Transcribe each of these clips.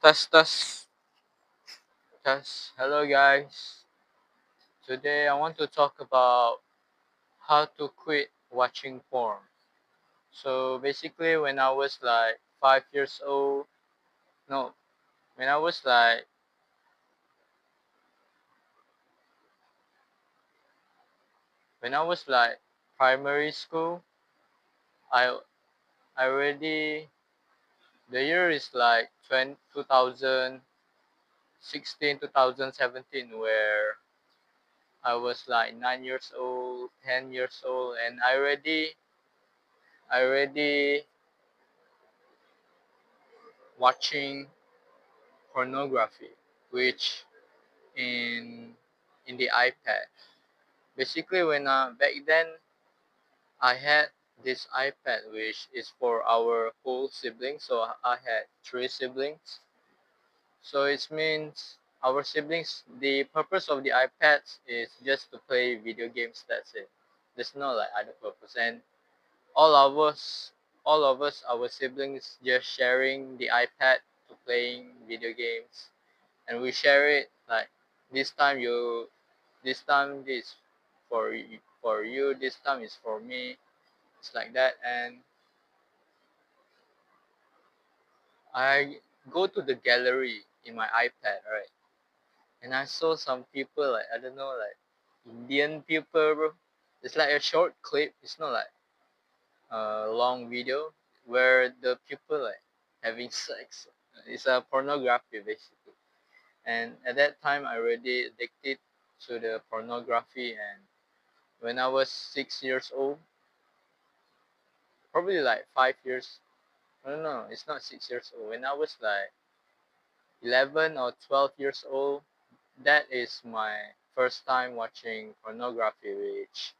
Test, test, test. Hello, guys. Today I want to talk about how to quit watching porn. So basically, when I was like 5 years old, no, when I was like when I was like primary school, I I already the year is like 2016, 2017, where I was like 9 years old, 10 years old, and I already watching pornography, which in in the iPad. Basically, when back then I had this iPad, which is for our whole siblings. So I had three siblings. So it means our siblings. The purpose of the iPads is just to play video games. That's it. There's no like other purpose. And all of us, all of us, our siblings, just sharing the iPad to playing video games, and we share it like this time you this time this for you, this time is for me. It's like that. And I go to the gallery in my iPad, right? And I saw some people, like I don't know, like Indian people, bro. It's like a short clip. It's not like a long video where the people like having sex. It's a pornography basically. And at that time I already addicted to the pornography. And when I was 6 years old, probably like 5 years. No, no, no, it's not 6 years old. When I was like 11 or 12 years old, that is my first time watching pornography, which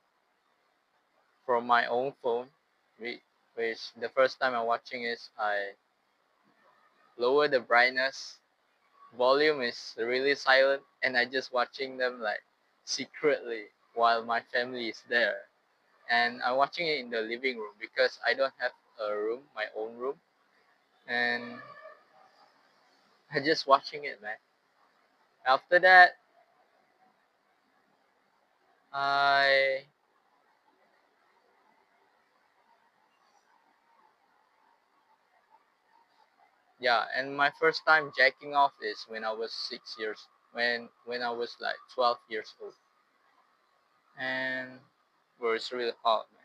from my own phone, which the first time I'm watching is I lower the brightness, volume is really silent, and I just watching them like secretly while my family is there. And I'm watching it in the living room because I don't have a room, my own room, and I just watching it, man. After that, I yeah, and my first time jacking off is when I was 6 years, when I was like 12 years old, and where it's really hot, man.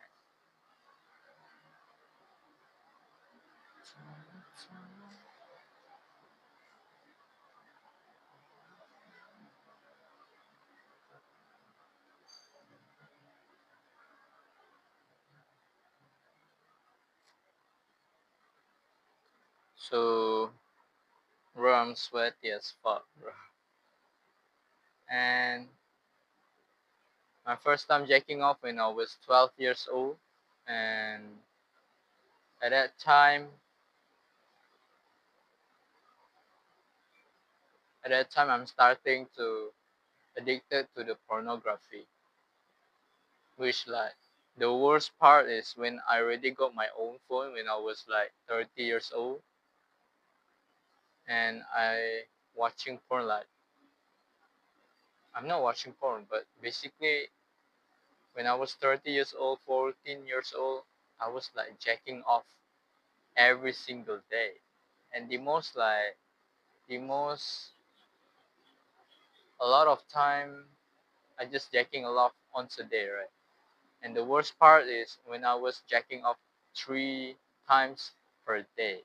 So, bro, I'm sweaty as fuck, bro. And my first time jacking off when I was 12 years old, and at that time, I'm starting to addicted to the pornography, which like the worst part is when I already got my own phone when I was like 30 years old, and I watching porn. Like I'm not watching porn, but basically when I was 30 years old, 14 years old, I was like jacking off every single day. And the most a lot of time I just jacking a lot once a day, right? And the worst part is when I was jacking off 3 times per day,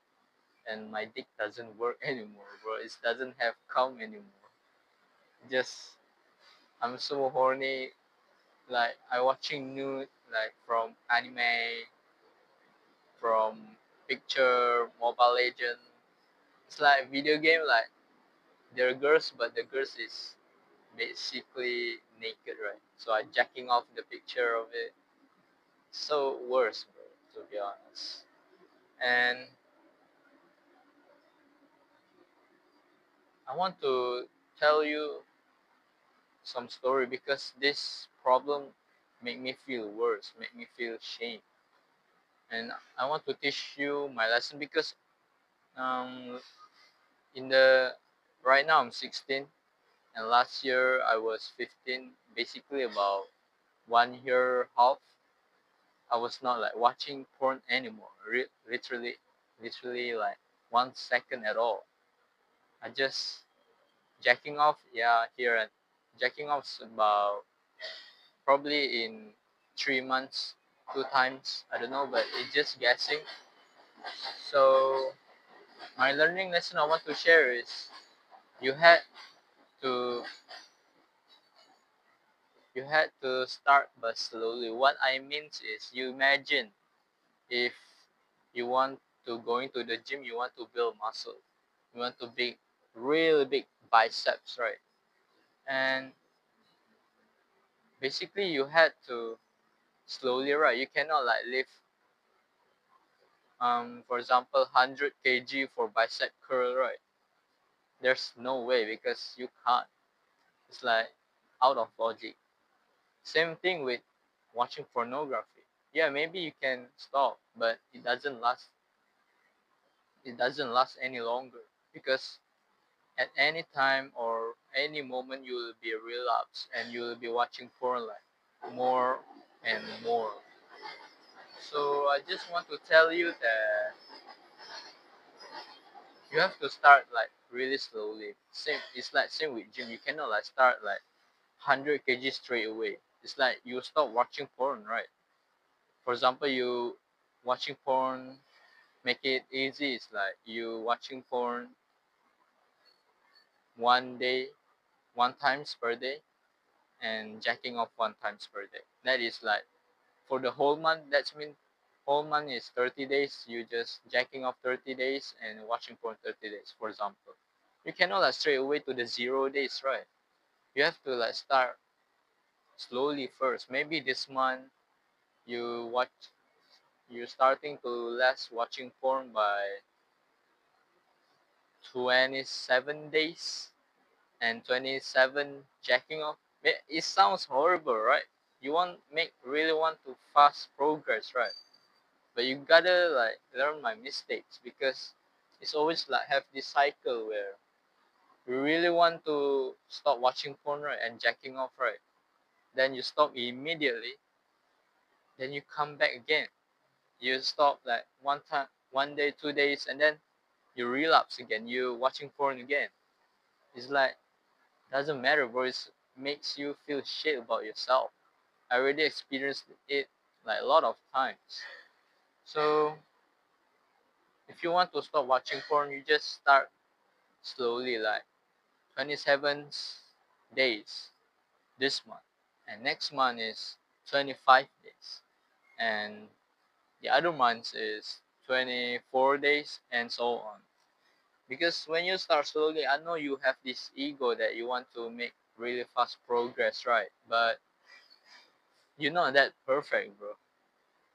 and my dick doesn't work anymore, bro. It doesn't have cum anymore. Just I'm so horny. Like I watching nude, like from anime, from picture, Mobile Legend. It's like video game. Like they're girls, but the girls is basically naked, right? So I jacking off the picture of it. So worse, bro. To be honest. And I want to tell you some story because this problem make me feel worse, make me feel shame. And I want to teach you my lesson because um In the right now I'm 16, and last year I was 15. Basically, about 1 year half, I was not like watching porn anymore. Literally like 1 second at all. I just jacking off, yeah, here and jacking off about probably in 3 months, 2 times. I don't know, but it's just guessing. So my learning lesson I want to share is you had to you had to start but slowly. What I mean is you imagine if you want to go into the gym, you want to build muscle, you want to big really big biceps, right? And basically you had to slowly, right? You cannot like lift for example 100 kg for bicep curl, right? There's no way because you can't. It's like out of logic. Same thing with watching pornography. Yeah, maybe you can stop, but it doesn't last any longer because at any time or any moment you will be relapse and you will be watching porn like more and more. So I just want to tell you that you have to start like really slowly. Same, it's like same with gym. You cannot like start like 100 kg straight away. It's like you stop watching porn, right? For example, you watching porn, make it easy. It's like you watching porn 1 day, 1 times per day, and jacking off 1 times per day. That is like for the whole month. That's mean whole month is 30 days. You just jacking off 30 days and watching porn 30 days, for example. You cannot like straight away to the 0 days, right? You have to like start slowly first. Maybe this month you watch you're starting to less watching porn by 27 days and 27 jacking off. It sounds horrible, right? You really want to fast progress, right? But you gotta like learn my mistakes because it's always like have this cycle where you really want to stop watching porn, right, and jacking off, right? Then you stop immediately, then you come back again. You stop like 1 time, 1 day, 2 days, and then you relapse again. You watching porn again. It's like doesn't matter, bro. It makes you feel shit about yourself. I already experienced it like a lot of times. So if you want to stop watching porn, you just start slowly, like 27 days this month, and next month is 25 days, and the other months is 24 days, and so on. Because when you start slowly, I know you have this ego that you want to make really fast progress, right? But you're not that perfect, bro.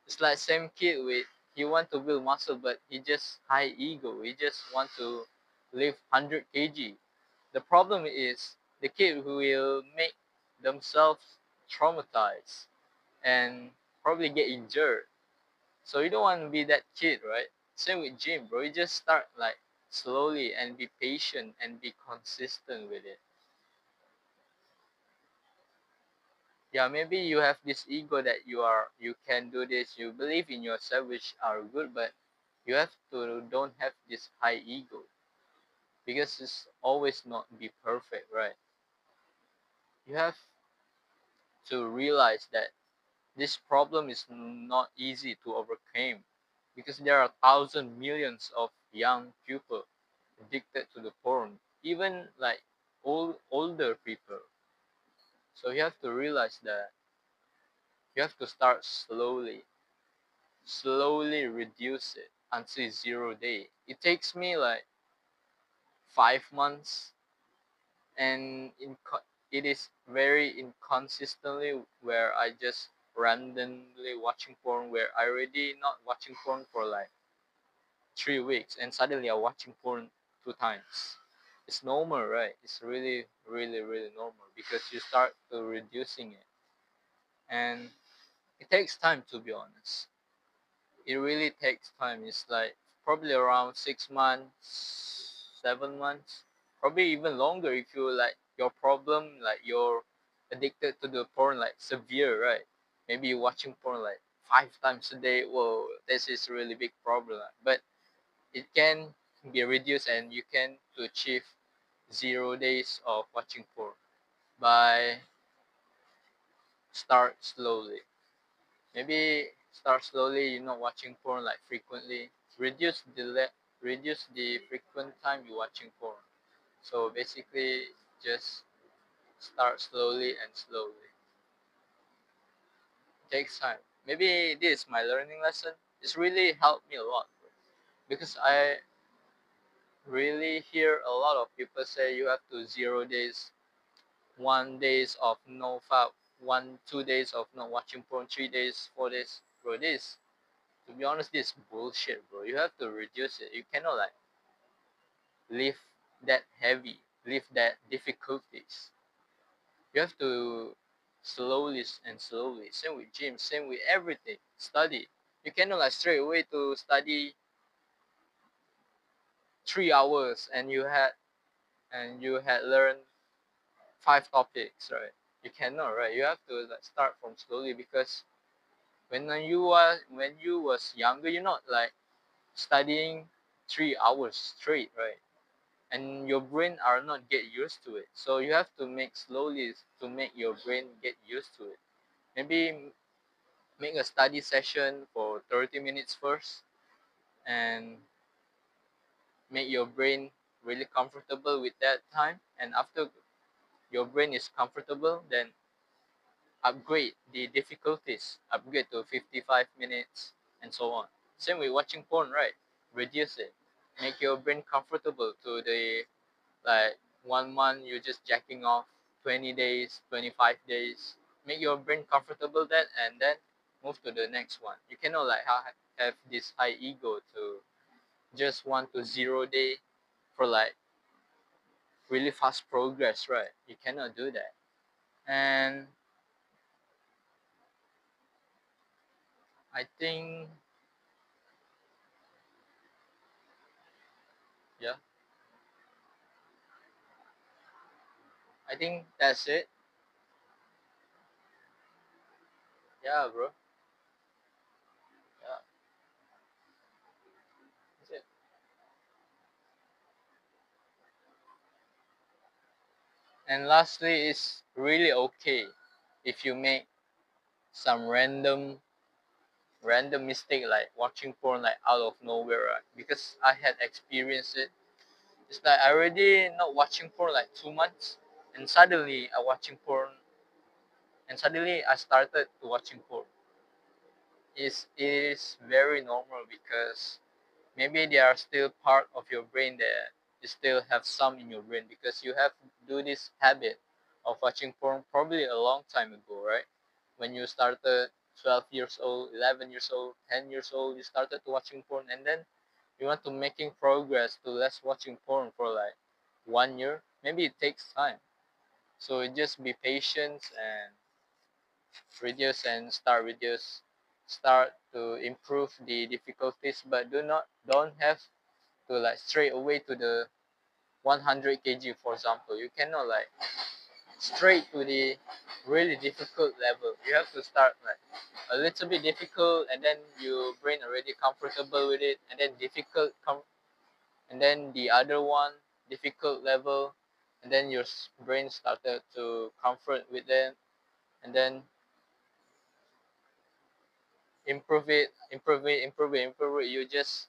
It's like same kid with he want to build muscle, but he just high ego. He just want to lift 100 kg. The problem is the kid who will make themselves traumatized and probably get injured. So you don't want to be that kid, right? Same with gym, bro. You just start like slowly and be patient and be consistent with it. Yeah, maybe you have this ego that you can do this, you believe in yourself, which are good, but you have to don't have this high ego because it's always not be perfect, right? You have to realize that this problem is not easy to overcome because there are thousands, millions of young people addicted to the porn, even like older people. So you have to realize that you have to start slowly reduce it until 0 day. It takes me like 5 months, and it is very inconsistently where I just randomly watching porn where I already not watching porn for like 3 weeks and suddenly I'm watching porn 2 times. It's normal, right? It's really normal because you start to reducing it, and it takes time, to be honest. It really takes time. It's like probably around 6 months, 6 7 months, probably even longer if you like your problem like you're addicted to the porn like severe, right? Maybe you're watching porn like 5 times a day. Whoa, this is a really big problem. But it can be reduced and you can to achieve 0 days of watching porn by start slowly. Maybe start slowly, you're not watching porn like frequently. Reduce the frequent time you're watching porn. So basically just start slowly and slowly. It takes time. Maybe this is my learning lesson. It's really helped me a lot because I really hear a lot of people say you have to 0 days, 1 days of no fap, 1 2 days of not watching porn, 3 days, 4 days. Bro, this to be honest, this is bullshit, bro. You have to reduce it. You cannot like live that heavy, live that difficulties. You have to slowly and slowly. Same with gym, same with everything. Study. You cannot like straight away to study 3 hours and you had learned 5 topics, right? You cannot, right? You have to like start from slowly because when you was younger, you're not like studying 3 hours straight, right? And your brain are not get used to it. So you have to make slowly to make your brain get used to it. Maybe make a study session for 30 minutes first and make your brain really comfortable with that time. And after your brain is comfortable, then upgrade the difficulties, upgrade to 55 minutes and so on. Same with watching porn, right? Reduce it. Make your brain comfortable to the like 1 month you're just jacking off, 20 days, 25 days. Make your brain comfortable that and then move to the next one. You cannot like have this high ego to just want to 0 day for like really fast progress, right? You cannot do that. And I think yeah, I think that's it. Yeah, bro. Yeah, that's it. And lastly, it's really okay if you make some random mistake like watching porn like out of nowhere, right? Because I had experienced it. It's like I already not watching porn like 2 months, and suddenly I watching porn, and suddenly I started to watching porn. It is very normal because maybe they are still part of your brain that you still have some in your brain because you have do this habit of watching porn probably a long time ago, right? When you started 12 years old, 11 years old, 10 years old, you started to watching porn and then you want to making progress to less watching porn for like 1 year. Maybe it takes time. So just be patient and start to improve the difficulties, but don't have to like straight away to the 100 kg, for example. You cannot like straight to the really difficult level. You have to start like a little bit difficult and then your brain already comfortable with it, and then and then the other one difficult level, and then your brain started to comfort with them, and then improve it. You just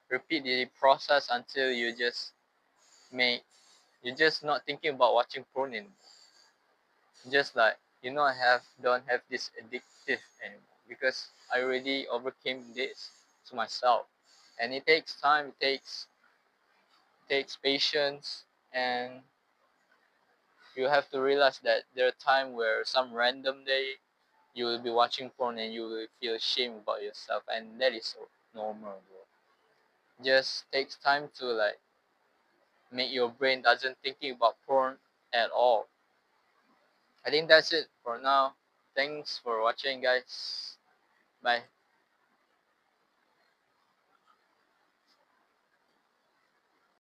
repeat the process until make you're just not thinking about watching porn in just like don't have this addictive anymore because I already overcame this to myself. And it takes time, it takes patience, and you have to realize that there are times where some random day you will be watching porn and you will feel shame about yourself, and that is so normal, bro. Just takes time to like make your brain doesn't thinking about porn at all. I think that's it for now. Thanks for watching, guys. Bye.